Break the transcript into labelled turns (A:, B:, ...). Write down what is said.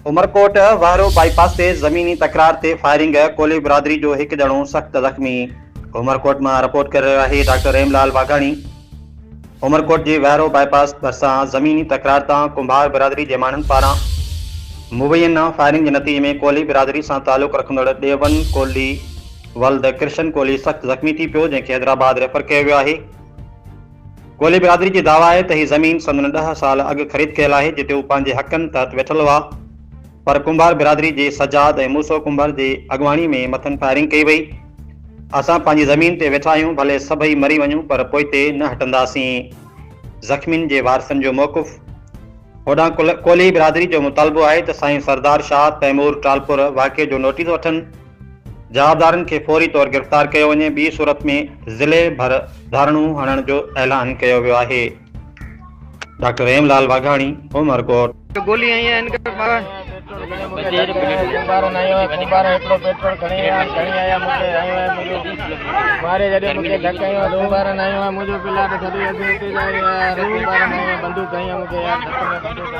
A: उमरकोट वारो बाईपास से ज़मीनी तकरार से फायरिंग कोली बिरादरी जो एक जणो सख्त ज़ख्मी। उमरकोट में रिपोर्ट कर रहा है डॉक्टर हेमलाल वाघाणी। उमरकोट के वारो बाईपास भरसा ज़मीनी तकरार तां कुंभार बिरादरी के मानन पारा मुबैना फायरिंग के नतीजे में कोली बिरादरी से ताल्लुक रखंदड़ देवन कोली वल्द कृष्ण कोली सख्त ज़ख्मी थी पियो, जैसे हैदराबाद रेफर किया वियो है। कोली बिरादरी की दावा है तो ही ज़मीन संदन 10 साल अग खरीद कयल है, जिते पंहिंजे हकनि तहत वेठल हुआ, पर कुंभार बिरादरी के सजाद और मूसो कुंभार की अगवानी में मथन फायरिंग कई वही। असां पंहिंजी ज़मीन ते वेठा आहियूं, भले सभई मरी वञूं पर पोइते न हटंदासीं। ज़ख्मियुनि के वारसनि जो मौक़िफ़। होॾां कोली बिरादरी जो मुतालबो है तो साईं सरदार शाह तैमूर टालपुर वाक़े जो नोटिस वठन, जवाबदारनि के फौरी तौर गिरफ़्तार किया वञे, ॿी सूरत में ज़िले भर धारणू हणण जो ऐलान किया वियो आहे। डॉक्टर हेमलाल वाघाणी, उमरकोट।
B: गोली आई है इनके पास कुंभार आयो है, कुंभार एकड़ो पेट्रोल खणी आया मुझे आयो है, मुझे मारे जडे मुझे धक्का आयो है, कुंभार आयो है, मुझे पिला तो सदी अधे जाए यार, कुंभार आयो है, बंदूक आई है मुझे यार, धक्का में बंदूक